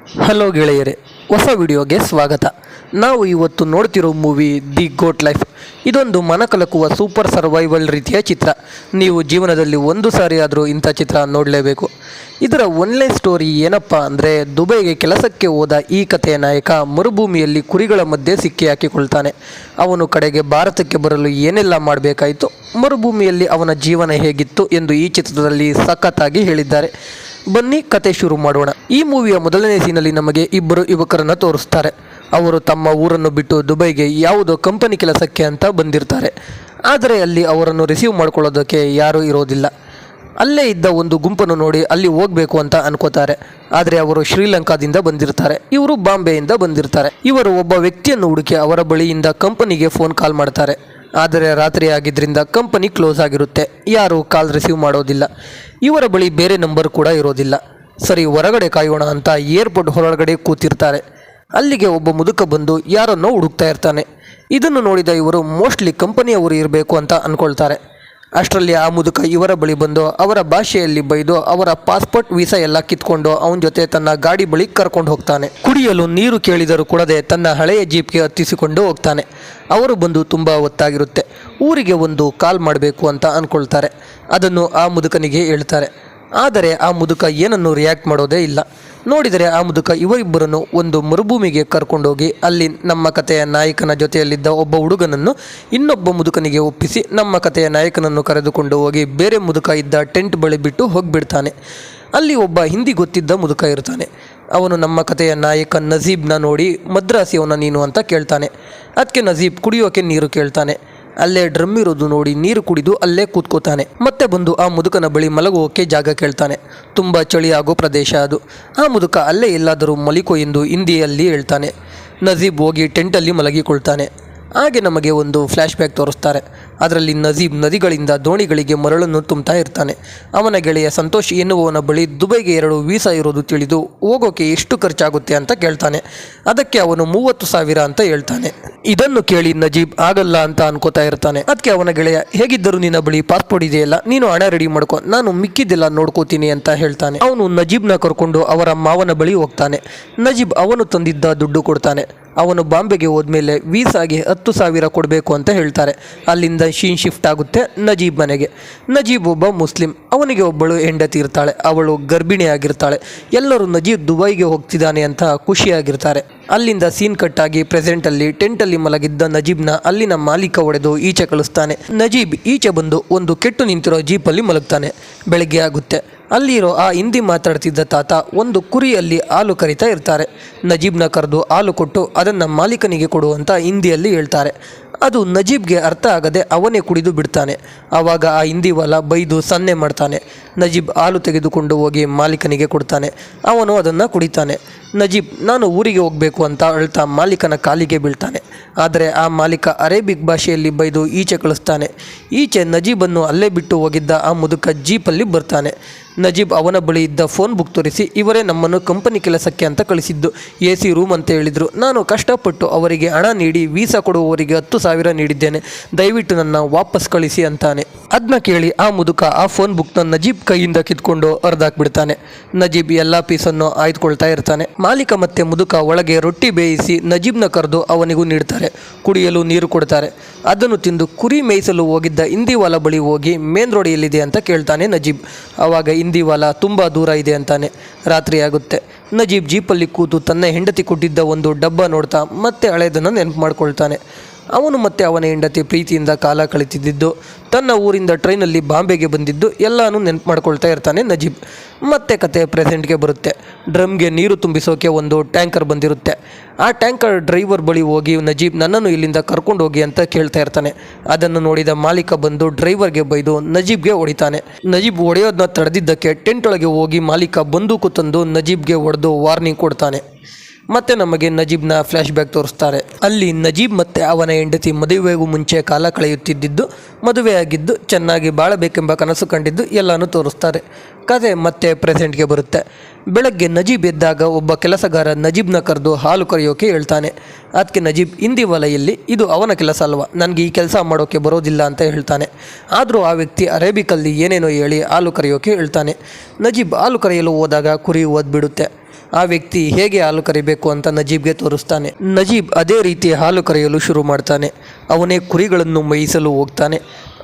Hello ಗೆಳೆಯರೇ, ಹೊಸ ವಿಡಿಯೋಗೆ ಸ್ವಾಗತ. ನಾವು ಇವತ್ತು ನೋಡ್ತಿರೋ ಮೂವಿ ದಿ ಗೋಟ್ ಲೈಫ್. ಇದೊಂದು ಮನಕಲಕುವ ಸೂಪರ್ ಸರ್ವೈವಲ್ ರೀತಿಯ ಚಿತ್ರ. ನೀವು ಜೀವನದಲ್ಲಿ ಒಂದು ಸಾರಿ ಆದರೂ ಇಂಥ ಚಿತ್ರ ನೋಡಲೇಬೇಕು. ಇದರ ಒನ್ಲೈನ್ ಸ್ಟೋರಿ ಏನಪ್ಪ ಅಂದರೆ, ದುಬೈಗೆ ಕೆಲಸಕ್ಕೆ ಹೋದ ಈ ಕಥೆಯ ನಾಯಕ ಮರುಭೂಮಿಯಲ್ಲಿ ಕುರಿಗಳ ಮಧ್ಯೆ ಸಿಕ್ಕಿ ಹಾಕಿಕೊಳ್ತಾನೆ. ಅವನು ಕಡೆಗೆ ಭಾರತಕ್ಕೆ ಬರಲು ಏನೆಲ್ಲ ಮಾಡಬೇಕಾಯಿತು, ಮರುಭೂಮಿಯಲ್ಲಿ ಅವನ ಜೀವನ ಹೇಗಿತ್ತು ಎಂದು ಈ ಚಿತ್ರದಲ್ಲಿ ಸಖತ್ತಾಗಿ ಹೇಳಿದ್ದಾರೆ. ಬನ್ನಿ ಕತೆ ಶುರು ಮಾಡೋಣ. ಈ ಮೂವಿಯ ಮೊದಲನೇ ಸೀನಲ್ಲಿ ನಮಗೆ ಇಬ್ಬರು ಯುವಕರನ್ನು ತೋರಿಸ್ತಾರೆ. ಅವರು ತಮ್ಮ ಊರನ್ನು ಬಿಟ್ಟು ದುಬೈಗೆ ಯಾವುದೋ ಕಂಪನಿ ಕೆಲಸಕ್ಕೆ ಅಂತ ಬಂದಿರ್ತಾರೆ. ಆದರೆ ಅಲ್ಲಿ ಅವರನ್ನು ರಿಸೀವ್ ಮಾಡ್ಕೊಳ್ಳೋದಕ್ಕೆ ಯಾರೂ ಇರೋದಿಲ್ಲ. ಅಲ್ಲೇ ಇದ್ದ ಒಂದು ಗುಂಪನ್ನು ನೋಡಿ ಅಲ್ಲಿ ಹೋಗಬೇಕು ಅಂತ ಅನ್ಕೋತಾರೆ. ಆದರೆ ಅವರು ಶ್ರೀಲಂಕಾದಿಂದ ಬಂದಿರ್ತಾರೆ, ಇವರು ಬಾಂಬೆಯಿಂದ ಬಂದಿರ್ತಾರೆ. ಇವರು ಒಬ್ಬ ವ್ಯಕ್ತಿಯನ್ನು ಹುಡುಕಿ ಅವರ ಬಳಿಯಿಂದ ಕಂಪನಿಗೆ ಫೋನ್ ಕಾಲ್ ಮಾಡ್ತಾರೆ. ಆದರೆ ರಾತ್ರಿ ಆಗಿದ್ದರಿಂದ ಕಂಪನಿ ಕ್ಲೋಸ್ ಆಗಿರುತ್ತೆ, ಯಾರೂ ಕಾಲ್ ರಿಸೀವ್ ಮಾಡೋದಿಲ್ಲ. ಇವರ ಬಳಿ ಬೇರೆ ನಂಬರ್ ಕೂಡ ಇರೋದಿಲ್ಲ. ಸರಿ, ಹೊರಗಡೆ ಕಾಯೋಣ ಅಂತ ಏರ್ಪೋರ್ಟ್ ಹೊರಗಡೆ ಕೂತಿರ್ತಾರೆ. ಅಲ್ಲಿಗೆ ಒಬ್ಬ ಮುದುಕ ಬಂದು ಯಾರನ್ನೋ ಹುಡುಕ್ತಾ ಇರ್ತಾನೆ. ಇದನ್ನು ನೋಡಿದ ಇವರು ಮೋಸ್ಟ್ಲಿ ಕಂಪನಿಯವರು ಇರಬೇಕು ಅಂತ ಅಂದ್ಕೊಳ್ತಾರೆ. ಅಷ್ಟರಲ್ಲಿ ಆ ಮುದುಕ ಇವರ ಬಳಿ ಬಂದು ಅವರ ಭಾಷೆಯಲ್ಲಿ ಬೈದು ಅವರ ಪಾಸ್ಪೋರ್ಟ್ ವೀಸಾ ಎಲ್ಲ ಕಿತ್ಕೊಂಡು ಅವನ ಜೊತೆ ತನ್ನ ಗಾಡಿ ಬಳಿ ಕರ್ಕೊಂಡು ಹೋಗ್ತಾನೆ. ಕುಡಿಯಲು ನೀರು ಕೇಳಿದರೂ ಕೊಡದೆ ತನ್ನ ಹಳೆಯ ಜೀಪ್ಗೆ ಹತ್ತಿಸಿಕೊಂಡು ಹೋಗ್ತಾನೆ. ಅವರು ಬಂದು ತುಂಬ ಹೊತ್ತಾಗಿರುತ್ತೆ. ಊರಿಗೆ ಒಂದು ಕಾಲ್ ಮಾಡಬೇಕು ಅಂತ ಅಂದ್ಕೊಳ್ತಾರೆ. ಅದನ್ನು ಆ ಮುದುಕನಿಗೆ ಹೇಳ್ತಾರೆ. ಆದರೆ ಆ ಮುದುಕ ಏನನ್ನು ರಿಯಾಕ್ಟ್ ಮಾಡೋದೇ ಇಲ್ಲ. ನೋಡಿದರೆ ಆ ಮುದುಕ ಇವರಿಬ್ಬರನ್ನು ಒಂದು ಮರುಭೂಮಿಗೆ ಕರ್ಕೊಂಡೋಗಿ ಅಲ್ಲಿ ನಮ್ಮ ಕಥೆಯ ನಾಯಕನ ಜೊತೆಯಲ್ಲಿದ್ದ ಒಬ್ಬ ಹುಡುಗನನ್ನು ಇನ್ನೊಬ್ಬ ಮುದುಕನಿಗೆ ಒಪ್ಪಿಸಿ ನಮ್ಮ ಕಥೆಯ ನಾಯಕನನ್ನು ಕರೆದುಕೊಂಡು ಹೋಗಿ ಬೇರೆ ಮುದುಕ ಇದ್ದ ಟೆಂಟ್ ಬಳಿ ಬಿಟ್ಟು ಹೋಗಿಬಿಡ್ತಾನೆ. ಅಲ್ಲಿ ಒಬ್ಬ ಹಿಂದಿ ಗೊತ್ತಿದ್ದ ಮುದುಕ ಇರ್ತಾನೆ. ಅವನು ನಮ್ಮ ಕಥೆಯ ನಾಯಕ ನಜೀಬ್ನ ನೋಡಿ ಮದ್ರಾಸಿಯವನ ನೀನು ಅಂತ ಕೇಳ್ತಾನೆ. ಅದಕ್ಕೆ ನಜೀಬ್ ಕುಡಿಯೋಕೆ ನೀರು ಕೇಳ್ತಾನೆ. ಅಲ್ಲೇ ಡ್ರಮ್ ಇರೋದು ನೋಡಿ ನೀರು ಕುಡಿದು ಅಲ್ಲೇ ಕೂತ್ಕೋತಾನೆ. ಮತ್ತೆ ಬಂದು ಆ ಮುದುಕನ ಬಳಿ ಮಲಗೋಕೆ ಜಾಗ ಕೇಳ್ತಾನೆ. ತುಂಬ ಚಳಿ ಆಗೋ ಪ್ರದೇಶ ಅದು. ಆ ಮುದುಕ ಅಲ್ಲೇ ಎಲ್ಲಾದರೂ ಮಲಿಕೋ ಎಂದು ಹಿಂದಿಯಲ್ಲಿ ಹೇಳ್ತಾನೆ. ನಜೀಬ್ ಹೋಗಿ ಟೆಂಟಲ್ಲಿ ಮಲಗಿಕೊಳ್ತಾನೆ. ಹಾಗೆ ನಮಗೆ ಒಂದು ಫ್ಲ್ಯಾಶ್ ಬ್ಯಾಕ್ ತೋರಿಸ್ತಾರೆ. ಅದರಲ್ಲಿ ನಜೀಬ್ ನದಿಗಳಿಂದ ದೋಣಿಗಳಿಗೆ ಮರಳನ್ನು ತುಂಬ್ತಾ ಇರ್ತಾನೆ. ಅವನ ಗೆಳೆಯ ಸಂತೋಷ್ ಎನ್ನುವವನ ಬಳಿ ದುಬೈಗೆ 2 ವೀಸಾ ಇರೋದು ತಿಳಿದು ಹೋಗೋಕೆ ಎಷ್ಟು ಖರ್ಚಾಗುತ್ತೆ ಅಂತ ಕೇಳ್ತಾನೆ. ಅದಕ್ಕೆ ಅವನು 30,000 ಅಂತ ಹೇಳ್ತಾನೆ. ಇದನ್ನು ಕೇಳಿ ನಜೀಬ್ ಆಗಲ್ಲ ಅಂತ ಅನ್ಕೋತಾ ಇರ್ತಾನೆ. ಅದಕ್ಕೆ ಅವನ ಗೆಳೆಯ, ಹೇಗಿದ್ದರೂ ನಿನ್ನ ಬಳಿ ಪಾಸ್ಪೋರ್ಟ್ ಇದೆಯಲ್ಲ, ನೀನು ಹಣ ರೆಡಿ ಮಾಡ್ಕೊ, ನಾನು ಮಿಕ್ಕಿದ್ದೆಲ್ಲ ನೋಡ್ಕೋತೀನಿ ಅಂತ ಹೇಳ್ತಾನೆ. ಅವನು ನಜೀಬ್ನ ಕರ್ಕೊಂಡು ಅವರ ಮಾವನ ಬಳಿ ಹೋಗ್ತಾನೆ. ನಜೀಬ್ ಅವನು ತಂದಿದ್ದ ದುಡ್ಡು ಕೊಡ್ತಾನೆ. ಅವನು ಬಾಂಬೆಗೆ ಹೋದ್ಮೇಲೆ ವೀಸಾಗೆ 10,000 ಕೊಡಬೇಕು ಅಂತ ಹೇಳ್ತಾರೆ. ಅಲ್ಲಿಂದ ಶೀನ್ ಶಿಫ್ಟ್ ಆಗುತ್ತೆ ನಜೀಬ್ ಮನೆಗೆ. ನಜೀಬ್ ಒಬ್ಬ ಮುಸ್ಲಿಂ. ಅವನಿಗೆ ಒಬ್ಬಳು ಹೆಂಡತಿ ಇರ್ತಾಳೆ, ಅವಳು ಗರ್ಭಿಣಿಯಾಗಿರ್ತಾಳೆ. ಎಲ್ಲರೂ ನಜೀಬ್ ದುಬೈಗೆ ಹೋಗ್ತಿದ್ದಾನೆ ಅಂತ ಖುಷಿಯಾಗಿರ್ತಾರೆ. ಅಲ್ಲಿಂದ ಸೀನ್ ಕಟ್ಟಾಗಿ ಪ್ರೆಸೆಂಟಲ್ಲಿ ಟೆಂಟಲ್ಲಿ ಮಲಗಿದ್ದ ನಜೀಬ್ನ ಅಲ್ಲಿನ ಮಾಲೀಕ ಹೊಡೆದು ಈಚೆ ಕಳಿಸ್ತಾನೆ. ನಜೀಬ್ ಈಚೆ ಬಂದು ಒಂದು ಕೆಟ್ಟು ನಿಂತಿರೋ ಜೀಪಲ್ಲಿ ಮಲಗ್ತಾನೆ. ಬೆಳಗ್ಗೆ ಆಗುತ್ತೆ. ಅಲ್ಲಿರೋ ಆ ಹಿಂದಿ ಮಾತಾಡ್ತಿದ್ದ ತಾತ ಒಂದು ಕುರಿಯಲ್ಲಿ ಹಾಲು ಕರಿತಾ ಇರ್ತಾರೆ. ನಜೀಬ್ನ ಕರೆದು ಹಾಲು ಕೊಟ್ಟು ಅದನ್ನು ಮಾಲೀಕನಿಗೆ ಕೊಡುವಂತ ಹಿಂದಿಯಲ್ಲಿ ಹೇಳ್ತಾರೆ. ಅದು ನಜೀಬ್ಗೆ ಅರ್ಥ ಆಗದೆ ಅವನೇ ಕುಡಿದು ಬಿಡ್ತಾನೆ. ಆವಾಗ ಆ ಹಿಂದಿವಾಲ ಬೈದು ಸನ್ನೆ ಮಾಡ್ತಾನೆ. ನಜೀಬ್ ಹಾಲು ತೆಗೆದುಕೊಂಡು ಹೋಗಿ ಮಾಲೀಕನಿಗೆ ಕೊಡ್ತಾನೆ. ಅವನು ಅದನ್ನು ಕುಡಿತಾನೆ. ನಜೀಬ್ ನಾನು ಊರಿಗೆ ಹೋಗಬೇಕು ಅಂತ ಅಳ್ತಾ ಮಾಲೀಕನ ಕಾಲಿಗೆ ಬೀಳ್ತಾನೆ. ಆದರೆ ಆ ಮಾಲೀಕ ಅರೇಬಿಕ್ ಭಾಷೆಯಲ್ಲಿ ಬೈದು ಈಚೆ ಕಳಿಸ್ತಾನೆ. ಈಚೆ ನಜೀಬನ್ನು ಅಲ್ಲೇ ಬಿಟ್ಟು ಹೋಗಿದ್ದ ಆ ಮುದುಕ ಜೀಪಲ್ಲಿ ಬರ್ತಾನೆ. ನಜೀಬ್ ಅವನ ಬಳಿ ಇದ್ದ ಫೋನ್ ಬುಕ್ ತೋರಿಸಿ, ಇವರೇ ನಮ್ಮನ್ನು ಕಂಪನಿ ಕೆಲಸಕ್ಕೆ ಅಂತ ಕಳಿಸಿದ್ದು, AC ರೂಮ್ ಅಂತ ಹೇಳಿದರು. ನಾನು ಕಷ್ಟಪಟ್ಟು ಅವರಿಗೆ ಹಣ ನೀಡಿ ವೀಸಾ ಕೊಡುವವರಿಗೆ 10,000 ನೀಡಿದ್ದೇನೆ, ದಯವಿಟ್ಟು ನನ್ನ ವಾಪಸ್ ಕಳಿಸಿ ಅಂತಾನೆ. ಅದನ್ನ ಕೇಳಿ ಆ ಮುದುಕ ಆ ಫೋನ್ ಬುಕ್ನ ನಜೀಬ್ ಕೈಯಿಂದ ಕಿತ್ಕೊಂಡು ಹರಿದಾಕ್ಬಿಡ್ತಾನೆ. ನಜೀಬ್ ಎಲ್ಲ ಪೀಸನ್ನು ಆಯ್ದುಕೊಳ್ತಾ ಇರ್ತಾನೆ. ಮಾಲೀಕ ಮತ್ತೆ ಮುದುಕ ಒಳಗೆ ರೊಟ್ಟಿ ಬೇಯಿಸಿ ನಜೀಬ್ನ ಕರೆದು ಅವನಿಗೂ ನೀಡ್ತಾರೆ. ಕುಡಿಯಲು ನೀರು ಕೊಡ್ತಾರೆ. ಅದನ್ನು ತಿಂದು ಕುರಿ ಮೇಯಿಸಲು ಹೋಗಿದ್ದ ಹಿಂದಿವಾಲ ಬಳಿ ಹೋಗಿ ಮೇನ್ ರೋಡ್ ಎಲ್ಲಿದೆ ಅಂತ ಕೇಳ್ತಾನೆ ನಜೀಬ್. ಆವಾಗ ಹಿಂದಿವಾಲ ತುಂಬ ದೂರ ಇದೆ ಅಂತಾನೆ. ರಾತ್ರಿ ಆಗುತ್ತೆ. ನಜೀಬ್ ಜೀಪಲ್ಲಿ ಕೂತು ತನ್ನ ಹೆಂಡತಿ ಕೊಟ್ಟಿದ್ದ ಒಂದು ಡಬ್ಬ ನೋಡ್ತಾ ಮತ್ತೆ ಹಳೆಯದನ್ನು ನೆನಪು ಮಾಡ್ಕೊಳ್ತಾನೆ. ಅವನು ಮತ್ತೆ ಅವನ ಹೆಂಡತಿ ಪ್ರೀತಿಯಿಂದ ಕಾಲ ಕಳೀತಿದ್ದು, ತನ್ನ ಊರಿಂದ ಟ್ರೈನಲ್ಲಿ ಬಾಂಬೆಗೆ ಬಂದಿದ್ದು ಎಲ್ಲನೂ ನೆನಪು ಮಾಡ್ಕೊಳ್ತಾ ಇರ್ತಾನೆ ನಜೀಬ್. ಮತ್ತೆ ಕತೆ ಪ್ರೆಸೆಂಟ್ಗೆ ಬರುತ್ತೆ. ಡ್ರಮ್ಗೆ ನೀರು ತುಂಬಿಸೋಕೆ ಒಂದು ಟ್ಯಾಂಕರ್ ಬಂದಿರುತ್ತೆ. ಆ ಟ್ಯಾಂಕರ್ ಡ್ರೈವರ್ ಬಳಿ ಹೋಗಿ ನಜೀಬ್ ನನ್ನನ್ನು ಇಲ್ಲಿಂದ ಕರ್ಕೊಂಡು ಹೋಗಿ ಅಂತ ಕೇಳ್ತಾ ಇರ್ತಾನೆ. ಅದನ್ನು ನೋಡಿದ ಮಾಲೀಕ ಬಂದು ಡ್ರೈವರ್ಗೆ ಬೈದು ನಜೀಬ್ಗೆ ಹೊಡಿತಾನೆ. ನಜೀಬ್ ಹೊಡೆಯೋದನ್ನ ತಡೆದಿದ್ದಕ್ಕೆ ಟೆಂಟ್ ಒಳಗೆ ಹೋಗಿ ಮಾಲೀಕ ಬಂದೂಕು ತಂದು ನಜೀಬ್ಗೆ ಹೊಡೆದು ವಾರ್ನಿಂಗ್ ಕೊಡ್ತಾನೆ. ಮತ್ತೆ ನಮಗೆ ನಜೀಬ್ನ ಫ್ಲ್ಯಾಶ್ ಬ್ಯಾಕ್ ತೋರಿಸ್ತಾರೆ. ಅಲ್ಲಿ ನಜೀಬ್ ಮತ್ತೆ ಅವನ ಹೆಂಡತಿ ಮದುವೆಗೂ ಮುಂಚೆ ಕಾಲ ಕಳೆಯುತ್ತಿದ್ದು, ಮದುವೆಯಾಗಿದ್ದು, ಚೆನ್ನಾಗಿ ಬಾಳಬೇಕೆಂಬ ಕನಸು ಕಂಡಿದ್ದು ಎಲ್ಲನೂ ತೋರಿಸ್ತಾರೆ. ಕತೆ ಮತ್ತೆ ಪ್ರೆಸೆಂಟ್ಗೆ ಬರುತ್ತೆ. ಬೆಳಗ್ಗೆ ನಜೀಬ್ ಎದ್ದಾಗ ಒಬ್ಬ ಕೆಲಸಗಾರ ನಜೀಬ್ನ ಕರೆದು ಹಾಲು ಕರೆಯೋಕೆ ಹೇಳ್ತಾನೆ. ಅದಕ್ಕೆ ನಜೀಬ್ ಹಿಂದಿ ವಲಯಲ್ಲಿ ಇದು ಅವನ ಕೆಲಸ ಅಲ್ವಾ, ನನಗೆ ಈ ಕೆಲಸ ಮಾಡೋಕ್ಕೆ ಬರೋದಿಲ್ಲ ಅಂತ ಹೇಳ್ತಾನೆ. ಆದರೂ ಆ ವ್ಯಕ್ತಿ ಅರೇಬಿಕಲ್ಲಿ ಏನೇನೋ ಹೇಳಿ ಹಾಲು ಕರೆಯೋಕೆ ಹೇಳ್ತಾನೆ. ನಜೀಬ್ ಹಾಲು ಕರೆಯಲು ಹೋದಾಗ ಕುರಿ ಓದ್ಬಿಡುತ್ತೆ. ಆ ವ್ಯಕ್ತಿ ಹೇಗೆ ಹಾಲು ಕರಿಬೇಕು ಅಂತ ನಜೀಬ್ಗೆ ತೋರಿಸ್ತಾನೆ. ನಜೀಬ್ ಅದೇ ರೀತಿ ಹಾಲು ಕರೆಯಲು ಶುರು ಮಾಡ್ತಾನೆ. ಅವನೇ ಕುರಿಗಳನ್ನು ಮೇಯಿಸಲು ಹೋಗ್ತಾನೆ.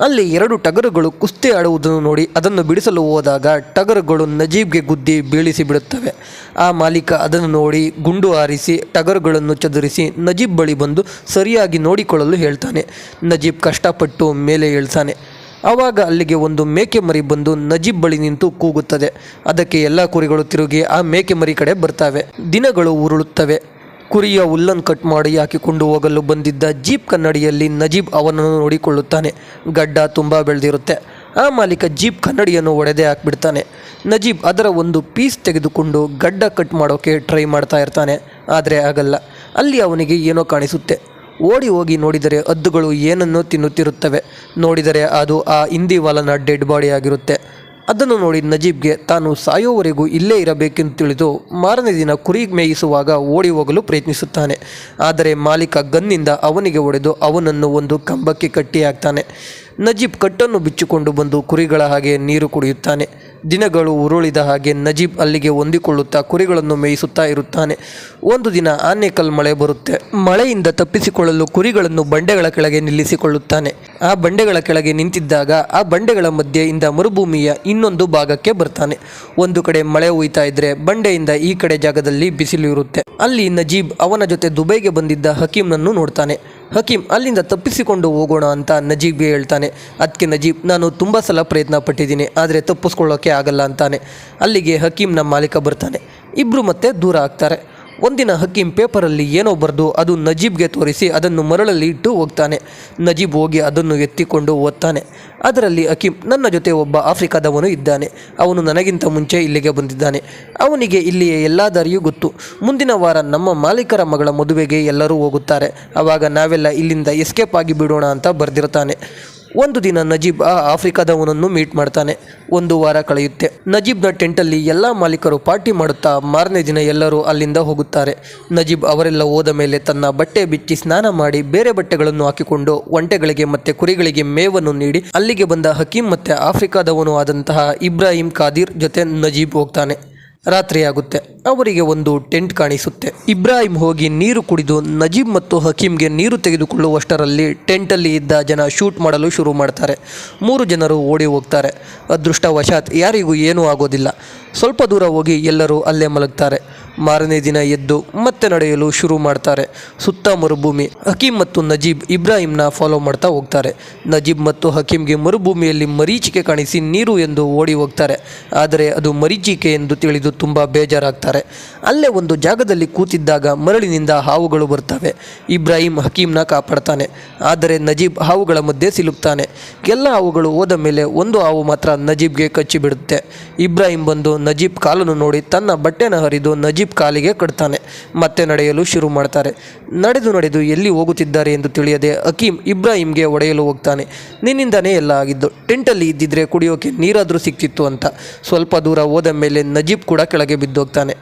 ಅಲ್ಲಿ 2 ಟಗರುಗಳು ಕುಸ್ತಿ ಆಡುವುದನ್ನು ನೋಡಿ ಅದನ್ನು ಬಿಡಿಸಲು ಹೋದಾಗ ಟಗರುಗಳು ನಜೀಬ್ಗೆ ಗುದ್ದಿ ಬೀಳಿಸಿ ಬಿಡುತ್ತವೆ. ಆ ಮಾಲೀಕ ಅದನ್ನು ನೋಡಿ ಗುಂಡು ಹಾರಿಸಿ ಟಗರುಗಳನ್ನು ಚದುರಿಸಿ ನಜೀಬ್ ಬಳಿ ಬಂದು ಸರಿಯಾಗಿ ನೋಡಿಕೊಳ್ಳಲು ಹೇಳ್ತಾನೆ. ನಜೀಬ್ ಕಷ್ಟಪಟ್ಟು ಮೇಲೆ ಇಳಿಸ್ತಾನೆ. ಆವಾಗ ಅಲ್ಲಿಗೆ ಒಂದು ಮೇಕೆ ಮರಿ ಬಂದು ನಜೀಬ್ ಬಳಿ ನಿಂತು ಕೂಗುತ್ತದೆ. ಅದಕ್ಕೆ ಎಲ್ಲ ಕುರಿಗಳು ತಿರುಗಿ ಆ ಮೇಕೆ ಮರಿ ಕಡೆ ಬರ್ತವೆ. ದಿನಗಳು ಉರುಳುತ್ತವೆ. ಕುರಿಯ ಹುಲ್ಲನ್ನು ಕಟ್ ಮಾಡಿ ಹಾಕಿಕೊಂಡು ಹೋಗಲು ಬಂದಿದ್ದ ಜೀಪ್ ಕನ್ನಡಿಯಲ್ಲಿ ನಜೀಬ್ ಅವನನ್ನು ನೋಡಿಕೊಳ್ಳುತ್ತಾನೆ. ಗಡ್ಡ ತುಂಬ ಬೆಳೆದಿರುತ್ತೆ. ಆ ಮಾಲೀಕ ಜೀಪ್ ಕನ್ನಡಿಯನ್ನು ಒಡೆದೇ ಹಾಕ್ಬಿಡ್ತಾನೆ. ನಜೀಬ್ ಅದರ ಒಂದು ಪೀಸ್ ತೆಗೆದುಕೊಂಡು ಗಡ್ಡ ಕಟ್ ಮಾಡೋಕ್ಕೆ ಟ್ರೈ ಮಾಡ್ತಾ ಇರ್ತಾನೆ. ಆದರೆ ಆಗಲ್ಲ. ಅಲ್ಲಿ ಅವನಿಗೆ ಏನೋ ಕಾಣಿಸುತ್ತೆ. ಓಡಿ ಹೋಗಿ ನೋಡಿದರೆ ಹದ್ದುಗಳು ಏನನ್ನೋ ತಿನ್ನುತ್ತಿರುತ್ತವೆ. ನೋಡಿದರೆ ಅದು ಆ ಹಿಂದಿವಾಲನ ಡೆಡ್ ಬಾಡಿ ಆಗಿರುತ್ತೆ. ಅದನ್ನು ನೋಡಿ ನಜೀಬ್ಗೆ ತಾನು ಸಾಯೋವರೆಗೂ ಇಲ್ಲೇ ಇರಬೇಕೆಂದು ತಿಳಿದು ಮಾರನೇ ದಿನ ಕುರಿ ಮೇಯಿಸುವಾಗ ಓಡಿ ಹೋಗಲು ಪ್ರಯತ್ನಿಸುತ್ತಾನೆ. ಆದರೆ ಮಾಲೀಕ ಗನ್ನಿಂದ ಅವನಿಗೆ ಹೊಡೆದು ಅವನನ್ನು ಒಂದು ಕಂಬಕ್ಕೆ ಕಟ್ಟಿ ಹಾಕ್ತಾನೆ. ನಜೀಬ್ ಕಟ್ಟನ್ನು ಬಿಚ್ಚಿಕೊಂಡು ಬಂದು ಕುರಿಗಳ ಹಾಗೆ ನೀರು ಕುಡಿಯುತ್ತಾನೆ. ದಿನಗಳು ಉರುಳಿದ ಹಾಗೆ ನಜೀಬ್ ಅಲ್ಲಿಗೆ ಹೊಂದಿಕೊಳ್ಳುತ್ತಾ ಕುರಿಗಳನ್ನು ಮೇಯಿಸುತ್ತಾ ಇರುತ್ತಾನೆ. ಒಂದು ದಿನ ಆನೇಕಲ್ ಮಳೆ ಬರುತ್ತೆ. ಮಳೆಯಿಂದ ತಪ್ಪಿಸಿಕೊಳ್ಳಲು ಕುರಿಗಳನ್ನು ಬಂಡೆಗಳ ಕೆಳಗೆ ನಿಲ್ಲಿಸಿಕೊಳ್ಳುತ್ತಾನೆ. ಆ ಬಂಡೆಗಳ ಕೆಳಗೆ ನಿಂತಿದ್ದಾಗ ಆ ಬಂಡೆಗಳ ಮಧ್ಯೆಯಿಂದ ಮರುಭೂಮಿಯ ಇನ್ನೊಂದು ಭಾಗಕ್ಕೆ ಬರ್ತಾನೆ. ಒಂದು ಕಡೆ ಮಳೆ ಹುಯ್ತಾ ಇದ್ರೆ ಬಂಡೆಯಿಂದ ಈ ಕಡೆ ಜಾಗದಲ್ಲಿ ಬಿಸಿಲು ಇರುತ್ತೆ. ಅಲ್ಲಿ ನಜೀಬ್ ಅವನ ಜೊತೆ ದುಬೈಗೆ ಬಂದಿದ್ದ ಹಕೀಮ್ನನ್ನು ನೋಡ್ತಾನೆ. ಹಕೀಮ್ ಅಲ್ಲಿಂದ ತಪ್ಪಿಸಿಕೊಂಡು ಹೋಗೋಣ ಅಂತ ನಜೀಬ್ಗೆ ಹೇಳ್ತಾನೆ. ಅದಕ್ಕೆ ನಜೀಬ್ ನಾನು ತುಂಬ ಸಲ ಪ್ರಯತ್ನ ಪಟ್ಟಿದ್ದೀನಿ, ಆದರೆ ತಪ್ಪಿಸ್ಕೊಳ್ಳೋಕ್ಕೆ ಆಗಲ್ಲ ಅಂತಾನೆ. ಅಲ್ಲಿಗೆ ಹಕೀಮ್ನ ಮಾಲೀಕ ಬರ್ತಾನೆ. ಇಬ್ಬರು ಮತ್ತೆ ದೂರ ಆಗ್ತಾರೆ. ಒಂದಿನ ಹಕೀಮ್ ಪೇಪರಲ್ಲಿ ಏನೋ ಬರೆದು ಅದು ನಜೀಬ್ಗೆ ತೋರಿಸಿ ಅದನ್ನು ಮರಳಲ್ಲಿ ಇಟ್ಟು ಹೋಗ್ತಾನೆ. ನಜೀಬ್ ಹೋಗಿ ಅದನ್ನು ಎತ್ತಿಕೊಂಡು ಓದ್ತಾನೆ. ಅದರಲ್ಲಿ ಹಕೀಮ್ ನನ್ನ ಜೊತೆ ಒಬ್ಬ ಆಫ್ರಿಕಾದವನು ಇದ್ದಾನೆ. ಅವನು ನನಗಿಂತ ಮುಂಚೆ ಇಲ್ಲಿಗೆ ಬಂದಿದ್ದಾನೆ. ಅವನಿಗೆ ಇಲ್ಲಿಯ ಎಲ್ಲ ದಾರಿಯೂ ಗೊತ್ತು. ಮುಂದಿನ ವಾರ ನಮ್ಮ ಮಾಲೀಕರ ಮಗಳ ಮದುವೆಗೆ ಎಲ್ಲರೂ ಹೋಗುತ್ತಾರೆ. ಆವಾಗ ನಾವೆಲ್ಲ ಇಲ್ಲಿಂದ ಎಸ್ಕೇಪ್ ಆಗಿ ಬಿಡೋಣ ಅಂತ ಬರೆದಿರ್ತಾನೆ. ಒಂದು ದಿನ ನಜೀಬ್ ಆ ಆಫ್ರಿಕಾದವನನ್ನು ಮೀಟ್ ಮಾಡ್ತಾನೆ. 1 ವಾರ ಕಳೆಯುತ್ತೆ. ನಜೀಬ್ನ ಟೆಂಟಲ್ಲಿ ಎಲ್ಲ ಮಾಲೀಕರು ಪಾರ್ಟಿ ಮಾಡುತ್ತಾ ಮಾರನೇ ದಿನ ಎಲ್ಲರೂ ಅಲ್ಲಿಂದ ಹೋಗುತ್ತಾರೆ. ನಜೀಬ್ ಅವರೆಲ್ಲ ಹೋದ ಮೇಲೆ ತನ್ನ ಬಟ್ಟೆ ಬಿಚ್ಚಿ ಸ್ನಾನ ಮಾಡಿ ಬೇರೆ ಬಟ್ಟೆಗಳನ್ನು ಹಾಕಿಕೊಂಡು ಒಂಟೆಗಳಿಗೆ ಮತ್ತೆ ಕುರಿಗಳಿಗೆ ಮೇವನ್ನು ನೀಡಿ ಅಲ್ಲಿಗೆ ಬಂದ ಹಕೀಮ್ ಮತ್ತೆ ಆಫ್ರಿಕಾದವನು ಆದಂತಹ ಇಬ್ರಾಹಿಂ ಕಾದಿರ್ ಜೊತೆ ನಜೀಬ್ ಹೋಗ್ತಾನೆ. ರಾತ್ರಿಯಾಗುತ್ತೆ. ಅವರಿಗೆ ಒಂದು ಟೆಂಟ್ ಕಾಣಿಸುತ್ತೆ. ಇಬ್ರಾಹಿಂ ಹೋಗಿ ನೀರು ಕುಡಿದು ನಜೀಬ್ ಮತ್ತು ಹಕೀಮ್ಗೆ ನೀರು ತೆಗೆದುಕೊಳ್ಳುವಷ್ಟರಲ್ಲಿ ಟೆಂಟಲ್ಲಿ ಇದ್ದ ಜನ ಶೂಟ್ ಮಾಡಲು ಶುರು ಮಾಡ್ತಾರೆ. 3 ಜನರು ಓಡಿ ಹೋಗ್ತಾರೆ. ಅದೃಷ್ಟವಶಾತ್ ಯಾರಿಗೂ ಏನೂ ಆಗೋದಿಲ್ಲ. ಸ್ವಲ್ಪ ದೂರ ಹೋಗಿ ಎಲ್ಲರೂ ಅಲ್ಲೇ ಮಲಗ್ತಾರೆ. ಮಾರನೇ ದಿನ ಎದ್ದು ಮತ್ತೆ ನಡೆಯಲು ಶುರು ಮಾಡ್ತಾರೆ. ಸುತ್ತ ಮರುಭೂಮಿ. ಹಕೀಮ್ ಮತ್ತು ನಜೀಬ್ ಇಬ್ರಾಹಿಂನ ಫಾಲೋ ಮಾಡ್ತಾ ಹೋಗ್ತಾರೆ. ನಜೀಬ್ ಮತ್ತು ಹಕೀಮ್ಗೆ ಮರುಭೂಮಿಯಲ್ಲಿ ಮರೀಚಿಕೆ ಕಾಣಿಸಿ ನೀರು ಎಂದು ಓಡಿ ಹೋಗ್ತಾರೆ. ಆದರೆ ಅದು ಮರೀಚಿಕೆ ಎಂದು ತಿಳಿದು ತುಂಬ ಬೇಜಾರಾಗ್ತಾರೆ. ಅಲ್ಲೇ ಒಂದು ಜಾಗದಲ್ಲಿ ಕೂತಿದ್ದಾಗ ಮರಳಿನಿಂದ ಹಾವುಗಳು ಬರ್ತವೆ. ಇಬ್ರಾಹಿಂ ಹಕೀಮ್ನ ಕಾಪಾಡ್ತಾನೆ. ಆದರೆ ನಜೀಬ್ ಹಾವುಗಳ ಮಧ್ಯೆ ಸಿಲುಕ್ತಾನೆ. ಎಲ್ಲ ಹಾವುಗಳು ಹೋದ ಮೇಲೆ ಒಂದು ಹಾವು ಮಾತ್ರ ನಜೀಬ್ಗೆ ಕಚ್ಚಿಬಿಡುತ್ತೆ. ಇಬ್ರಾಹಿಂ ಬಂದು ನಜೀಬ್ ಕಾಲನ್ನು ನೋಡಿ ತನ್ನ ಬಟ್ಟೆನ ಹರಿದು ನಜೀಬ್ ಕಾಲಿಗೆ ಕಟ್ತಾನೆ. ಮತ್ತೆ ನಡೆಯಲು ಶುರು ಮಾಡ್ತಾರೆ. ನಡೆದು ಎಲ್ಲಿ ಹೋಗುತ್ತಿದ್ದಾರೆ ಎಂದು ತಿಳಿಯದೆ ಹಕೀಮ್ ಇಬ್ರಾಹಿಂಗೆ ಹೊಡೆಯಲು ಹೋಗ್ತಾನೆ. ನಿನ್ನಿಂದನೇ ಎಲ್ಲ ಆಗಿದ್ದು, ಟೆಂಟಲ್ಲಿ ಇದ್ದಿದ್ರೆ ಕುಡಿಯೋಕೆ ನೀರಾದರೂ ಸಿಕ್ತಿತ್ತು ಅಂತ. ಸ್ವಲ್ಪ ದೂರ ಹೋದ ಮೇಲೆ ನಜೀಬ್ ಕೂಡ ಕೆಳಗೆ ಬಿದ್ದೋಗ್ತಾನೆ.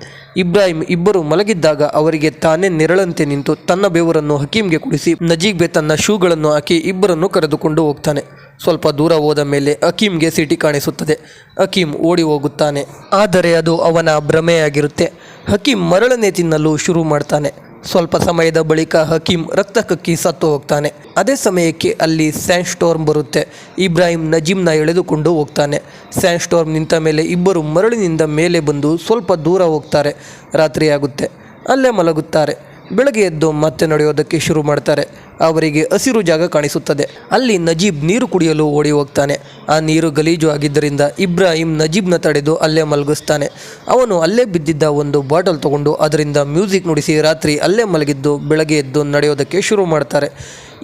ಇಬ್ರಾಹಿಂ ಇಬ್ಬರು ಮಲಗಿದ್ದಾಗ ಅವರಿಗೆ ತಾನೇ ನೆರಳಂತೆ ನಿಂತು ತನ್ನ ಬೆವರನ್ನು ಹಕೀಮ್ಗೆ ಕುಡಿಸಿ ನಜೀಬ್ಗೆ ತನ್ನ ಶೂಗಳನ್ನು ಹಾಕಿ ಇಬ್ಬರನ್ನು ಕರೆದುಕೊಂಡು ಹೋಗ್ತಾನೆ. ಸ್ವಲ್ಪ ದೂರ ಹೋದ ಮೇಲೆ ಹಕೀಮ್ಗೆ ಸಿಟಿ ಕಾಣಿಸುತ್ತದೆ. ಹಕೀಮ್ ಓಡಿ ಹೋಗುತ್ತಾನೆ. ಆದರೆ ಅದು ಅವನ ಭ್ರಮೆಯಾಗಿರುತ್ತೆ. ಹಕೀಮ್ ಮರಳನೆ ತಿನ್ನಲು ಶುರು ಮಾಡ್ತಾನೆ. ಸ್ವಲ್ಪ ಸಮಯದ ಬಳಿಕ ಹಕೀಮ್ ರಕ್ತ ಕಕ್ಕಿ ಸತ್ತು ಹೋಗ್ತಾನೆ. ಅದೇ ಸಮಯಕ್ಕೆ ಅಲ್ಲಿ ಸ್ಯಾಂಡ್ ಸ್ಟೋರ್ಮ್ ಬರುತ್ತೆ. ಇಬ್ರಾಹಿಂ ನಜೀಮ್ನ ಎಳೆದುಕೊಂಡು ಹೋಗ್ತಾನೆ. ಸ್ಯಾಂಡ್ ಸ್ಟೋರ್ಮ್ ನಿಂತ ಮೇಲೆ ಇಬ್ಬರು ಮರಳಿನಿಂದ ಮೇಲೆ ಬಂದು ಸ್ವಲ್ಪ ದೂರ ಹೋಗ್ತಾರೆ. ರಾತ್ರಿಯಾಗುತ್ತೆ. ಅಲ್ಲೇ ಮಲಗುತ್ತಾರೆ. ಬೆಳಗ್ಗೆ ಎದ್ದು ಮತ್ತೆ ನಡೆಯೋದಕ್ಕೆ ಶುರು ಮಾಡ್ತಾರೆ. ಅವರಿಗೆ ಹಸಿರು ಜಾಗ ಕಾಣಿಸುತ್ತದೆ. ಅಲ್ಲಿ ನಜೀಬ್ ನೀರು ಕುಡಿಯಲು ಓಡಿ ಹೋಗ್ತಾನೆ. ಆ ನೀರು ಗಲೀಜು ಆಗಿದ್ದರಿಂದ ಇಬ್ರಾಹಿಂ ನಜೀಬ್ನ ತಡೆದು ಅಲ್ಲೇ ಮಲಗಿಸ್ತಾನೆ. ಅವನು ಅಲ್ಲೇ ಬಿದ್ದಿದ್ದ ಒಂದು ಬಾಟಲ್ ತಗೊಂಡು ಅದರಿಂದ ಮ್ಯೂಸಿಕ್ ನುಡಿಸಿ ರಾತ್ರಿ ಅಲ್ಲೇ ಮಲಗಿದ್ದು ಬೆಳಗ್ಗೆ ಎದ್ದು ನಡೆಯೋದಕ್ಕೆ ಶುರು ಮಾಡ್ತಾರೆ.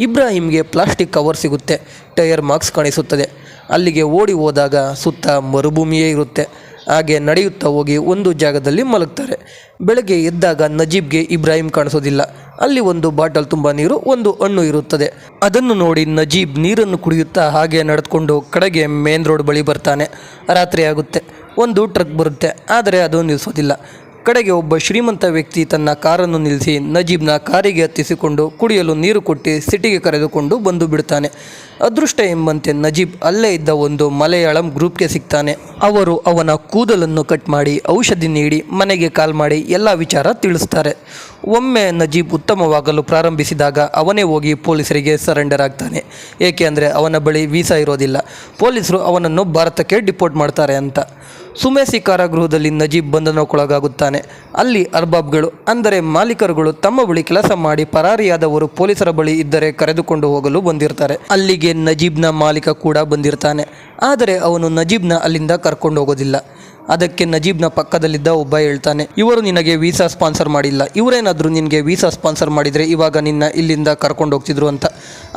ಇಬ್ರಾಹಿಂಗೆ ಪ್ಲಾಸ್ಟಿಕ್ ಕವರ್ ಸಿಗುತ್ತೆ. ಟೈರ್ ಮಾರ್ಕ್ಸ್ ಕಾಣಿಸುತ್ತದೆ. ಅಲ್ಲಿಗೆ ಓಡಿ ಹೋದಾಗ ಸುತ್ತ ಮರುಭೂಮಿಯೇ ಇರುತ್ತೆ. ಹಾಗೆ ನಡೆಯುತ್ತಾ ಹೋಗಿ ಒಂದು ಜಾಗದಲ್ಲಿ ಮಲಗ್ತಾರೆ. ಬೆಳಗ್ಗೆ ಎದ್ದಾಗ ನಜೀಬ್ಗೆ ಇಬ್ರಾಹಿಂ ಕಾಣಿಸೋದಿಲ್ಲ. ಅಲ್ಲಿ ಒಂದು ಬಾಟಲ್ ತುಂಬ ನೀರು, ಒಂದು ಹಣ್ಣು ಇರುತ್ತದೆ. ಅದನ್ನು ನೋಡಿ ನಜೀಬ್ ನೀರನ್ನು ಕುಡಿಯುತ್ತಾ ಹಾಗೆ ನಡೆದುಕೊಂಡು ಕಡೆಗೆ ಮೇನ್ ರೋಡ್ ಬಳಿ ಬರ್ತಾನೆ. ರಾತ್ರಿ ಆಗುತ್ತೆ. ಒಂದು ಟ್ರಕ್ ಬರುತ್ತೆ, ಆದರೆ ಅದು ನಿಲ್ಲಿಸೋದಿಲ್ಲ. ಕಡೆಗೆ ಒಬ್ಬ ಶ್ರೀಮಂತ ವ್ಯಕ್ತಿ ತನ್ನ ಕಾರನ್ನು ನಿಲ್ಲಿಸಿ ನಜೀಬ್ನ ಕಾರಿಗೆ ಹತ್ತಿಸಿಕೊಂಡು ಕುಡಿಯಲು ನೀರು ಕೊಟ್ಟು ಸಿಟಿಗೆ ಕರೆದುಕೊಂಡು ಬಂದು ಬಿಡ್ತಾನೆ. ಅದೃಷ್ಟ ಎಂಬಂತೆ ನಜೀಬ್ ಅಲ್ಲೇ ಇದ್ದ ಒಂದು ಮಲಯಾಳಂ ಗ್ರೂಪ್ಗೆ ಸಿಗ್ತಾನೆ. ಅವರು ಅವನ ಕೂದಲನ್ನು ಕಟ್ ಮಾಡಿ ಔಷಧಿ ನೀಡಿ ಮನೆಗೆ ಕಾಲ್ ಮಾಡಿ ಎಲ್ಲ ವಿಚಾರ ತಿಳಿಸ್ತಾರೆ. ಒಮ್ಮೆ ನಜೀಬ್ ಉತ್ತಮವಾಗಲು ಪ್ರಾರಂಭಿಸಿದಾಗ ಅವನೇ ಹೋಗಿ ಪೊಲೀಸರಿಗೆ ಸರೆಂಡರ್ ಆಗ್ತಾನೆ. ಏಕೆ ಅಂದರೆ ಅವನ ಬಳಿ ವೀಸಾ ಇರೋದಿಲ್ಲ, ಪೊಲೀಸರು ಅವನನ್ನು ಭಾರತಕ್ಕೆ ಡಿಪೋರ್ಟ್ ಮಾಡ್ತಾರೆ ಅಂತ. ಸುಮೇಸಿ ಕಾರಾಗೃಹದಲ್ಲಿ ನಜೀಬ್ ಬಂಧನಕ್ಕೊಳಗಾಗುತ್ತಾನೆ. ಅಲ್ಲಿ ಅರ್ಬಾಬ್ಗಳು ಅಂದರೆ ಮಾಲೀಕರುಗಳು ತಮ್ಮ ಬಳಿ ಕೆಲಸ ಮಾಡಿ ಪರಾರಿಯಾದವರು ಪೊಲೀಸರ ಬಳಿ ಇದ್ದರೆ ಕರೆದುಕೊಂಡು ಹೋಗಲು ಬಂದಿರ್ತಾರೆ. ಅಲ್ಲಿಗೆ ನಜೀಬ್ನ ಮಾಲೀಕ ಕೂಡ ಬಂದಿರ್ತಾನೆ. ಆದರೆ ಅವನು ನಜೀಬ್ನ ಅಲ್ಲಿಂದ ಕರ್ಕೊಂಡು ಹೋಗೋದಿಲ್ಲ. ಅದಕ್ಕೆ ನಜೀಬ್ನ ಪಕ್ಕದಲ್ಲಿದ್ದ ಒಬ್ಬ ಹೇಳ್ತಾನೆ, ಇವರು ನಿನಗೆ ವೀಸಾ ಸ್ಪಾನ್ಸರ್ ಮಾಡಿಲ್ಲ, ಇವರೇನಾದರೂ ನಿನಗೆ ವೀಸಾ ಸ್ಪಾನ್ಸರ್ ಮಾಡಿದರೆ ಇವಾಗ ನಿನ್ನ ಇಲ್ಲಿಂದ ಕರ್ಕೊಂಡು ಹೋಗ್ತಿದ್ರು ಅಂತ.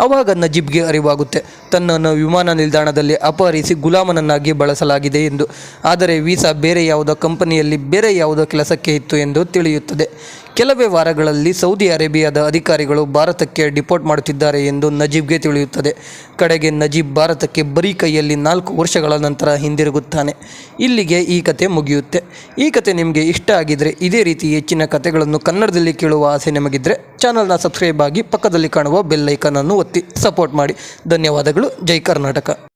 ಆವಾಗ ನಜೀಬ್ಗೆ ಅರಿವಾಗುತ್ತೆ ತನ್ನನ್ನು ವಿಮಾನ ನಿಲ್ದಾಣದಲ್ಲಿ ಅಪಹರಿಸಿ ಗುಲಾಮನನ್ನಾಗಿ ಬಳಸಲಾಗಿದೆ ಎಂದು. ಆದರೆ ವೀಸಾ ಬೇರೆ ಯಾವುದೋ ಕಂಪನಿಯಲ್ಲಿ ಬೇರೆ ಯಾವುದೋ ಕೆಲಸಕ್ಕೆ ಇತ್ತು ಎಂದು ತಿಳಿಯುತ್ತದೆ. ಕೆಲವೇ ವಾರಗಳಲ್ಲಿ ಸೌದಿ ಅರೇಬಿಯಾದ ಅಧಿಕಾರಿಗಳು ಭಾರತಕ್ಕೆ ಡಿಪೋರ್ಟ್ ಮಾಡುತ್ತಿದ್ದಾರೆ ಎಂದು ನಜೀಬ್ಗೆ ತಿಳಿಯುತ್ತದೆ. ಕಡೆಗೆ ನಜೀಬ್ ಭಾರತಕ್ಕೆ ಬರೀ ಕೈಯಲ್ಲಿ 4 ವರ್ಷಗಳ ನಂತರ ಹಿಂದಿರುಗುತ್ತಾನೆ. ಇಲ್ಲಿಗೆ ಈ ಕತೆ ಮುಗಿಯುತ್ತೆ. ಈ ಕತೆ ನಿಮಗೆ ಇಷ್ಟ ಆಗಿದ್ರೆ ಇದೇ ರೀತಿ ಹೆಚ್ಚಿನ ಕತೆಗಳನ್ನು ಕನ್ನಡದಲ್ಲಿ ಕೇಳುವ ಆಸೆ ನಿಮಗಿದ್ರೆ ಚಾನಲ್ನ ಸಬ್ಸ್ಕ್ರೈಬ್ ಆಗಿ ಪಕ್ಕದಲ್ಲಿ ಕಾಣುವ ಬೆಲ್ ಐಕಾನ್ ಅನ್ನು ಒತ್ತಿ ಸಪೋರ್ಟ್ ಮಾಡಿ. ಧನ್ಯವಾದಗಳು. ಜೈ ಕರ್ನಾಟಕ.